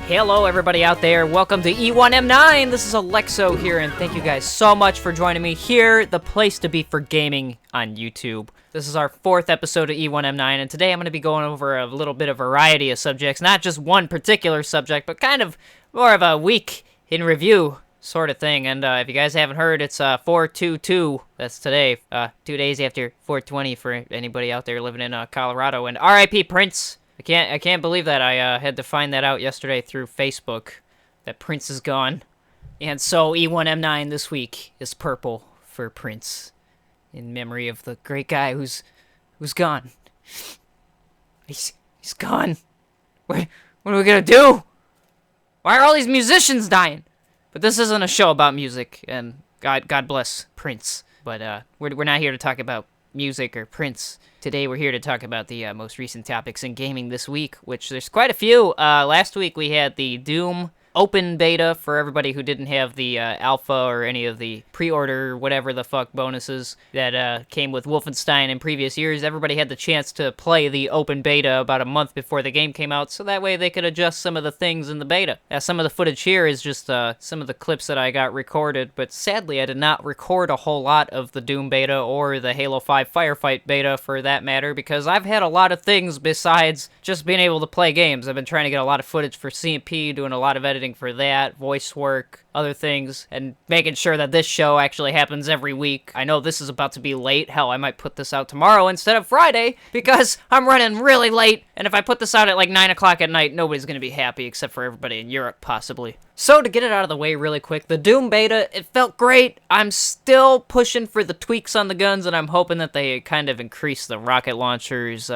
Hello everybody out there, welcome to E1M9, this is Alexo here, and thank you guys so much for joining me here, the place to be for gaming on YouTube. This is our 4th episode of E1M9, and today I'm going to be going over a little bit of variety of subjects, not just one particular subject, but kind of more of a week in review sort of thing. And if you guys haven't heard, it's 4/2/2, that's today, 2 days after 4/20 for anybody out there living in Colorado, and R.I.P. Prince. I can't believe that I had to find that out yesterday through Facebook, that Prince is gone. And so E1M9 this week is purple for Prince, in memory of the great guy who's gone. He's gone. What are we gonna do? Why are all these musicians dying? But this isn't a show about music, and God bless Prince. But we're not here to talk about music or Prince. Today we're here to talk about the most recent topics in gaming this week, which there's quite a few. Last week we had the Doom open beta for everybody who didn't have the alpha or any of the pre-order whatever the fuck bonuses that came with Wolfenstein in previous years. Everybody had the chance to play the open beta about a month before the game came out, so that way they could adjust some of the things in the beta. Some of the footage here is just some of the clips that I got recorded, but sadly I did not record a whole lot of the Doom beta or the Halo 5 Firefight beta for that matter, because I've had a lot of things besides just being able to play games. I've been trying to get a lot of footage for C&P, doing a lot of editing for that, voice work, other things, and making sure that this show actually happens every week. I know this is about to be late. Hell, I might put this out tomorrow instead of Friday, because I'm running really late, and if I put this out at like 9 o'clock at night, nobody's gonna be happy except for everybody in Europe, possibly. So, to get it out of the way really quick, the Doom beta, it felt great. I'm still pushing for the tweaks on the guns, and I'm hoping that they kind of increase the rocket launchers,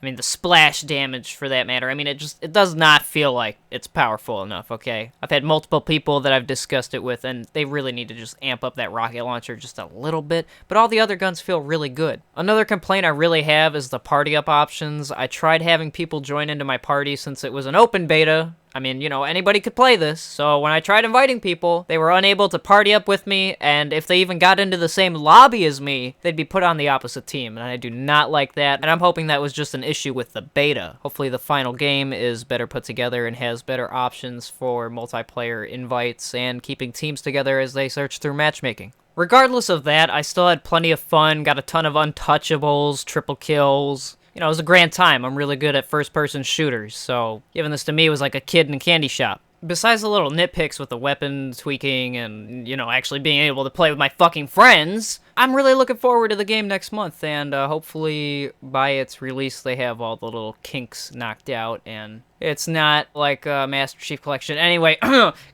the splash damage for that matter. It does not feel like it's powerful enough, okay? I've had multiple people that I've discussed it with, and they really need to just amp up that rocket launcher just a little bit, but all the other guns feel really good. Another complaint I really have is the party up options. I tried having people join into my party since it was an open beta. Anybody could play this, so when I tried inviting people, they were unable to party up with me, and if they even got into the same lobby as me, they'd be put on the opposite team, and I do not like that, and I'm hoping that was just an issue with the beta. Hopefully the final game is better put together and has better options for multiplayer invites and keeping teams together as they search through matchmaking. Regardless of that, I still had plenty of fun, got a ton of untouchables, triple kills. It was a grand time. I'm really good at first-person shooters, so giving this to me was like a kid in a candy shop. Besides the little nitpicks with the weapon tweaking and, actually being able to play with my fucking friends, I'm really looking forward to the game next month, and hopefully by its release they have all the little kinks knocked out, and it's not like a Master Chief Collection. Anyway,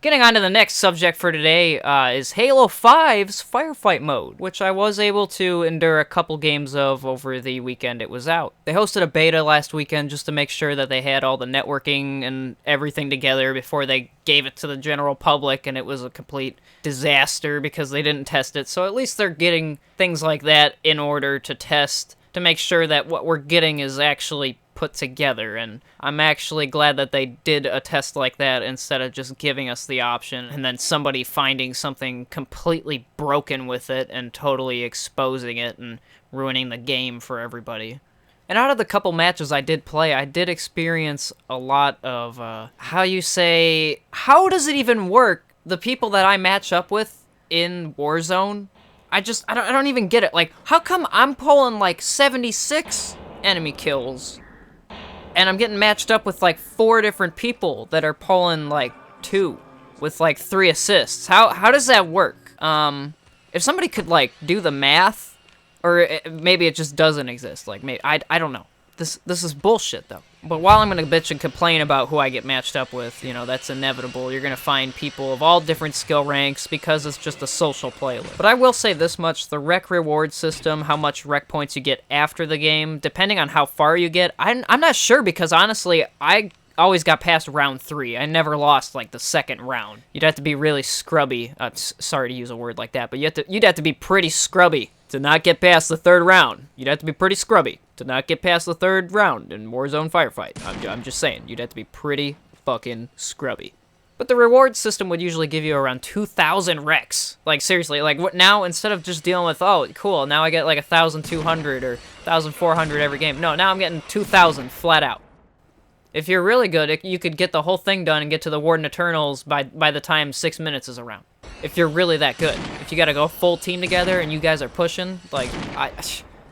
getting on to the next subject for today is Halo 5's Firefight mode, which I was able to endure a couple games of over the weekend it was out. They hosted a beta last weekend just to make sure that they had all the networking and everything together before they gave it to the general public, and it was a complete disaster because they didn't test it, so at least they're getting things like that in order to test, to make sure that what we're getting is actually put together, and I'm actually glad that they did a test like that instead of just giving us the option and then somebody finding something completely broken with it and totally exposing it and ruining the game for everybody. And out of the couple matches I did play, I did experience a lot of, how does it even work? The people that I match up with in Warzone, I don't even get it. Like, how come I'm pulling like 76 enemy kills and I'm getting matched up with like 4 different people that are pulling like 2 with like 3 assists? How does that work? If somebody could like do the math, or maybe it just doesn't exist. Like, maybe I don't know. This is bullshit though. But while I'm gonna bitch and complain about who I get matched up with, that's inevitable. You're gonna find people of all different skill ranks because it's just a social playlist. But I will say this much: the rec reward system, how much rec points you get after the game, depending on how far you get, I'm not sure, because honestly, I always got past round 3. I never lost like the second round. You'd have to be really scrubby. Sorry to use a word like that, but you'd have to be pretty scrubby to not get past the 3rd round. You'd have to be pretty scrubby to not get past the 3rd round in Warzone Firefight. I'm just saying, you'd have to be pretty fucking scrubby. But the reward system would usually give you around 2,000 recs. Like, seriously, like, what now, instead of just dealing with, oh, cool, now I get like 1,200 or 1,400 every game. No, now I'm getting 2,000 flat out. If you're really good, you could get the whole thing done and get to the Warden Eternals by the time 6 minutes is around. If you're really that good. If you gotta go full team together and you guys are pushing, like,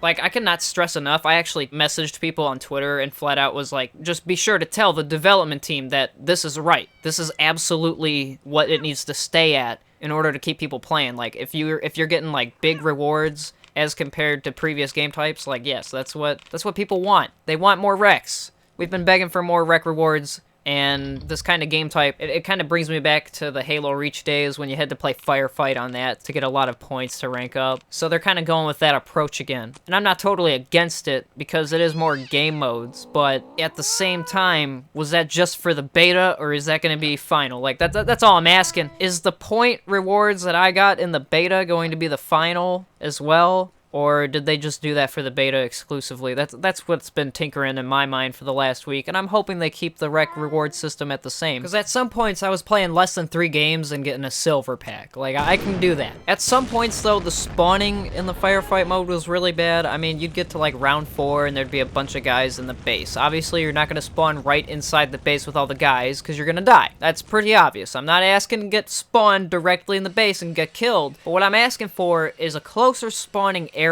I cannot stress enough. I actually messaged people on Twitter and flat out was like, just be sure to tell the development team that this is right. This is absolutely what it needs to stay at in order to keep people playing. Like, if you're getting like big rewards as compared to previous game types, like, yes, that's what people want. They want more Rex. We've been begging for more rec rewards, and this kind of game type, it kind of brings me back to the Halo Reach days when you had to play Firefight on that to get a lot of points to rank up. So they're kind of going with that approach again. And I'm not totally against it because it is more game modes, but at the same time, was that just for the beta or is that going to be final? Like, that's all I'm asking. Is the point rewards that I got in the beta going to be the final as well? Or did they just do that for the beta exclusively? That's what's been tinkering in my mind for the last week, and I'm hoping they keep the rec reward system at the same. Because at some points, I was playing less than 3 games and getting a silver pack. Like, I can do that. At some points, though, the spawning in the Firefight mode was really bad. I mean, you'd get to, like, round 4, and there'd be a bunch of guys in the base. Obviously, you're not going to spawn right inside the base with all the guys, because you're going to die. That's pretty obvious. I'm not asking to get spawned directly in the base and get killed, but what I'm asking for is a closer spawning area,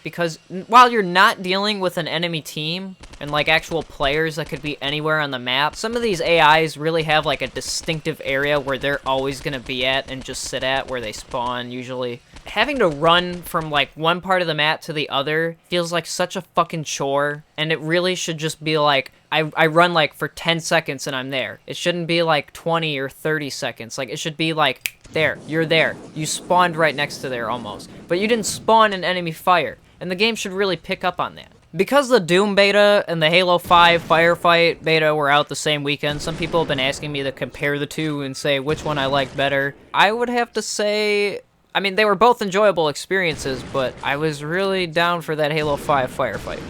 because while you're not dealing with an enemy team and like actual players that could be anywhere on the map, some of these AIs really have like a distinctive area where they're always gonna be at and just sit at where they spawn usually. Having to run from like one part of the map to the other feels like such a fucking chore, and it really should just be like I run like for 10 seconds and I'm there. It shouldn't be like 20 or 30 seconds. Like, it should be like, there, you're there. You spawned right next to there almost. But you didn't spawn in enemy fire. And the game should really pick up on that. Because the Doom beta and the Halo 5 Firefight beta were out the same weekend, some people have been asking me to compare the two and say which one I like better. I would have to say, I mean, they were both enjoyable experiences, but I was really down for that Halo 5 Firefight.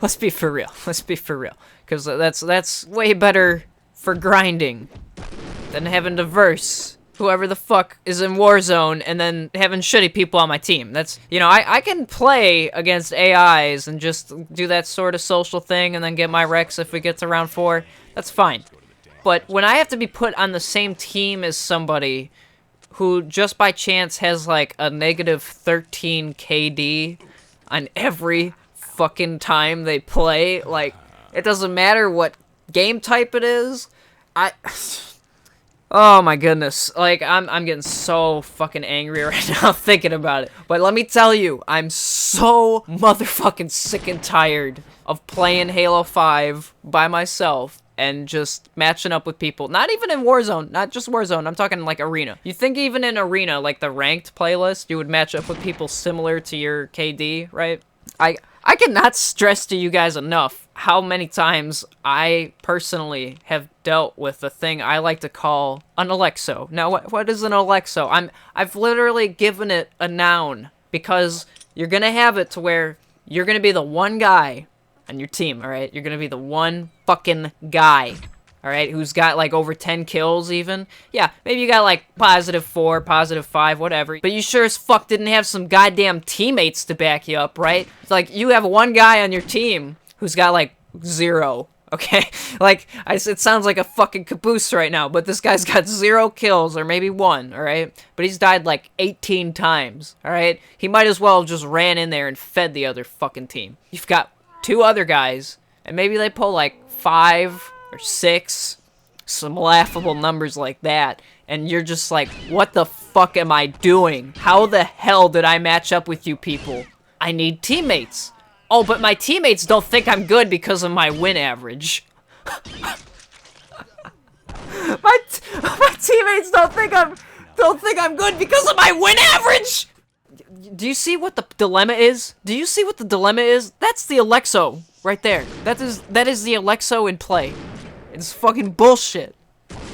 Let's be for real. Let's be for real. Because that's way better for grinding than having to verse whoever the fuck is in Warzone and then having shitty people on my team. That's, you know, I can play against AIs and just do that sort of social thing and then get my Rex if we get to round 4. That's fine. But when I have to be put on the same team as somebody who just by chance has like a negative 13 KD on every fucking time they play, like, it doesn't matter what game type it is, oh my goodness, like, I'm getting so fucking angry right now thinking about it. But let me tell you, I'm so motherfucking sick and tired of playing Halo 5 by myself and just matching up with people. Not even in Warzone, not just Warzone, I'm talking like Arena. You think even in Arena, like the ranked playlist, you would match up with people similar to your KD, right? I cannot stress to you guys enough how many times I personally have dealt with the thing I like to call an Alexo. Now, what is an Alexo? I've literally given it a noun because you're gonna have it to where you're gonna be the one guy on your team, all right? You're gonna be the one fucking guy, all right, who's got like over 10 kills even. Yeah, maybe you got like +4, +5, whatever. But you sure as fuck didn't have some goddamn teammates to back you up, right? It's like you have one guy on your team who's got like 0, okay? Like, it sounds like a fucking caboose right now, but this guy's got 0 kills, or maybe 1, all right? But he's died like 18 times, all right? He might as well have just ran in there and fed the other fucking team. You've got 2 other guys, and maybe they pull like 5 or 6, some laughable numbers like that, and you're just like, what the fuck am I doing? How the hell did I match up with you people? I need teammates. Oh, but my teammates don't think I'm good because of my win average. my teammates don't think I'm good because of my win average. Do you see what the dilemma is? Do you see what the dilemma is? That's the Alexo right there. That is the Alexo in play. It's fucking bullshit.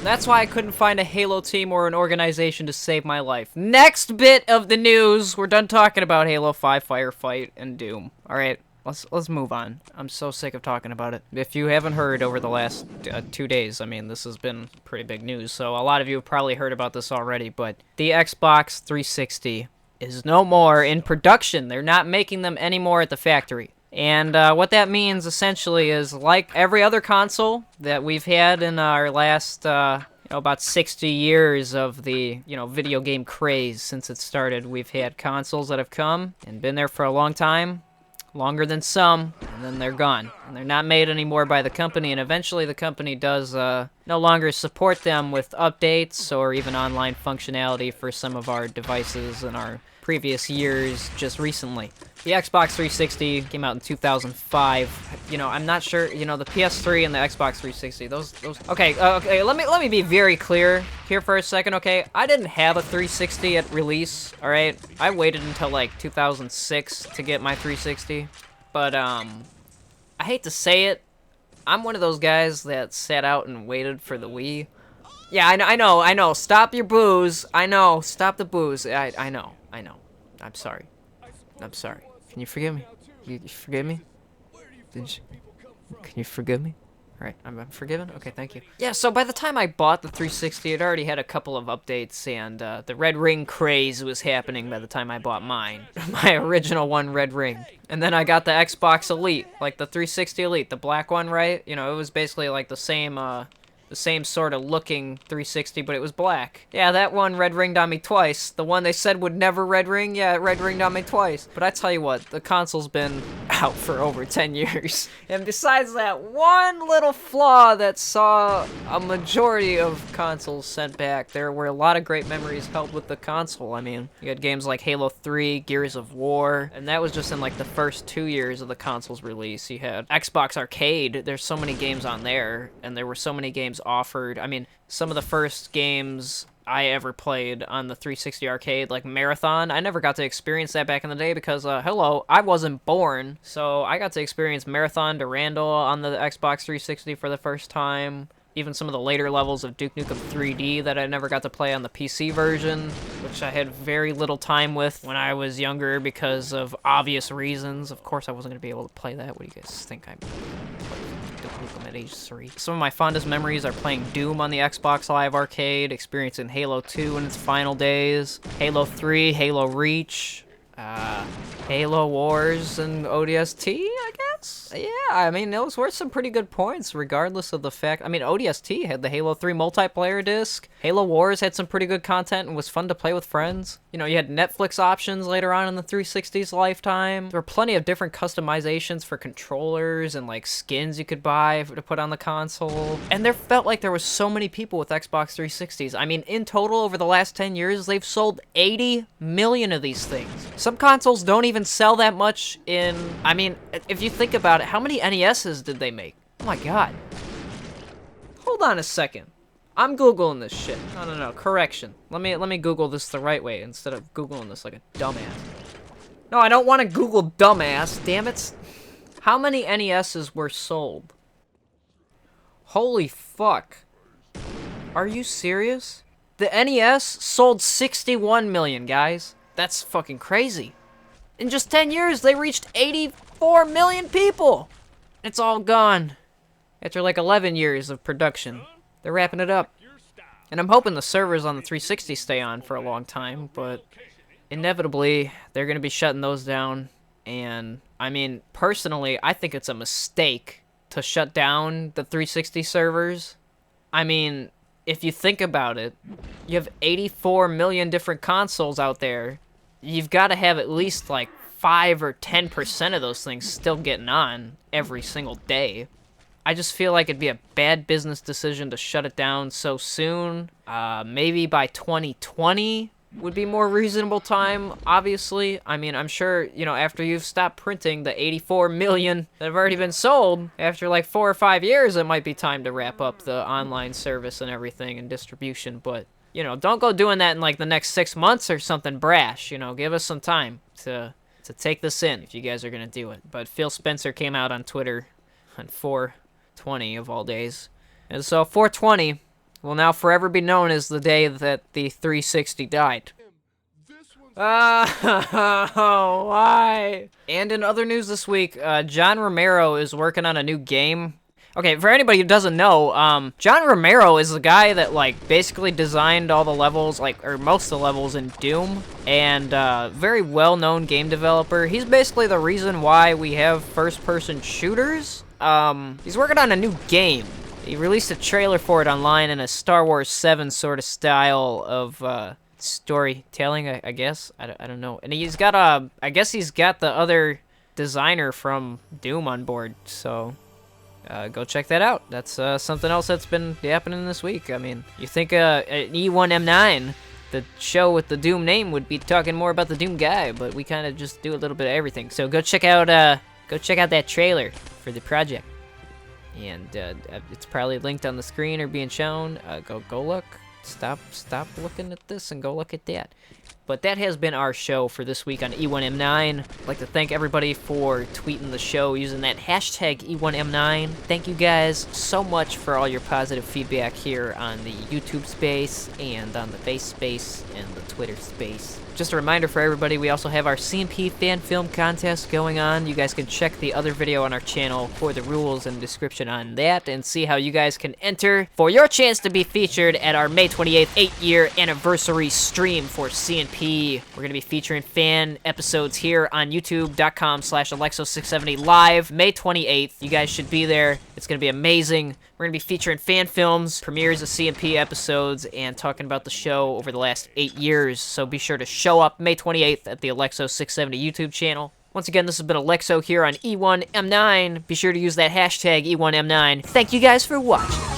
That's why I couldn't find a Halo team or an organization to save my life. Next bit of the news. We're done talking about Halo 5 Firefight and Doom. All right, let's move on. I'm so sick of talking about it. If you haven't heard over the last 2 days, I mean, this has been pretty big news. So a lot of you have probably heard about this already, but the Xbox 360 is no more in production. They're not making them anymore at the factory. And what that means essentially is, like every other console that we've had in our last, about 60 years of the, video game craze since it started, we've had consoles that have come and been there for a long time, longer than some, and then they're gone. And they're not made anymore by the company, and eventually the company does no longer support them with updates or even online functionality for some of our devices in our previous years just recently. The Xbox 360 came out in 2005. I'm not sure, the PS3 and the Xbox 360, those okay, let me be very clear here for a second, okay? I didn't have a 360 at release, all right? I waited until like 2006 to get my 360. But I hate to say it, I'm one of those guys that sat out and waited for the Wii. Yeah, I know. Stop your booze. I know. Stop the booze. I know. I'm sorry. Can you forgive me? You forgive me? Can you forgive me? Alright, I'm forgiven? Okay, thank you. Yeah, so by the time I bought the 360, it already had a couple of updates, and the Red Ring craze was happening by the time I bought mine. My original one, Red Ring. And then I got the Xbox Elite, like the 360 Elite, the black one, right? It was basically like the same sort of looking 360, but it was black. Yeah, that one red ringed on me twice. The one they said would never red ring, yeah, it red ringed on me twice. But I tell you what, the console's been out for over 10 years. And besides that one little flaw that saw a majority of consoles sent back, there were a lot of great memories held with the console. I mean, you had games like Halo 3, Gears of War, and that was just in like the first 2 years of the console's release. You had Xbox Arcade, there's so many games on there, and there were so many games offered. I mean, some of the first games I ever played on the 360 arcade, like Marathon, I never got to experience that back in the day because, hello, I wasn't born. So I got to experience Marathon Durandal on the Xbox 360 for the first time. Even some of the later levels of Duke Nukem 3D that I never got to play on the PC version, which I had very little time with when I was younger because of obvious reasons. Of course I wasn't going to be able to play that. What do you guys think? I'm at age 3. Some of my fondest memories are playing Doom on the Xbox Live Arcade, experiencing Halo 2 in its final days, Halo 3, Halo Reach, Halo Wars, and ODST, I guess? Yeah, I mean, it was worth some pretty good points, regardless of the fact... I mean, ODST had the Halo 3 multiplayer disc. Halo Wars had some pretty good content and was fun to play with friends. You had Netflix options later on in the 360's lifetime. There were plenty of different customizations for controllers and, like, skins you could buy to put on the console. And there felt like there was so many people with Xbox 360s. I mean, in total, over the last 10 years, they've sold 80 million of these things. Some consoles don't even sell that much in... I mean, if you think about it, how many NESs did they make? Oh my god. Hold on a second. I'm Googling this shit. No. Correction. Let me Google this the right way instead of Googling this like a dumbass. No, I don't want to Google dumbass. Damn it. How many NESs were sold? Holy fuck. Are you serious? The NES sold 61 million, guys. That's fucking crazy. In just 10 years, they reached 84 million people. It's all gone. After like 11 years of production. They're wrapping it up. And I'm hoping the servers on the 360 stay on for a long time, but inevitably, they're going to be shutting those down. And, I mean, personally, I think it's a mistake to shut down the 360 servers. I mean, if you think about it, you have 84 million different consoles out there. You've got to have at least like 5 or 10% of those things still getting on every single day. I just feel like it'd be a bad business decision to shut it down so soon. Maybe by 2020 would be more reasonable time, obviously. I mean, I'm sure, after you've stopped printing the 84 million that have already been sold, after like 4 or 5 years, it might be time to wrap up the online service and everything and distribution. But, don't go doing that in like the next 6 months or something brash. Give us some time to take this in if you guys are going to do it. But Phil Spencer came out on Twitter on 4/20 of all days. And so 4/20 will now forever be known as the day that the 360 died. Oh, why? And in other news this week, John Romero is working on a new game. Okay, for anybody who doesn't know, John Romero is the guy that, like, basically designed all the levels, like, or most of the levels in Doom, and, very well-known game developer. He's basically the reason why we have first-person shooters. He's working on a new game. He released a trailer for it online in a Star Wars 7 sort of style of, storytelling, I guess. I don't know. And he's got, I guess he's got the other designer from Doom on board, so... go check that out. That's something else that's been happening this week. I mean, you think an E1M9, the show with the Doom name, would be talking more about the Doom guy, but we kind of just do a little bit of everything. So go check out that trailer for the project, and it's probably linked on the screen or being shown. Go look. Stop looking at this and go look at that. But that has been our show for this week on E1M9. I'd like to thank everybody for tweeting the show using that hashtag E1M9. Thank you guys so much for all your positive feedback here on the YouTube space and on the base space and the Twitter space. Just a reminder for everybody, we also have our CMP fan film contest going on. You guys can check the other video on our channel for the rules and description on that and see how you guys can enter for your chance to be featured at our May 28th 8-year anniversary stream for CMP. We're going to be featuring fan episodes here on youtube.com/Alexo670 live May 28th. You guys should be there. It's going to be amazing. We're going to be featuring fan films, premieres of CMP episodes, and talking about the show over the last 8 years. So be sure to show up May 28th at the Alexo670 YouTube channel. Once again, this has been Alexo here on E1M9. Be sure to use that hashtag E1M9. Thank you guys for watching.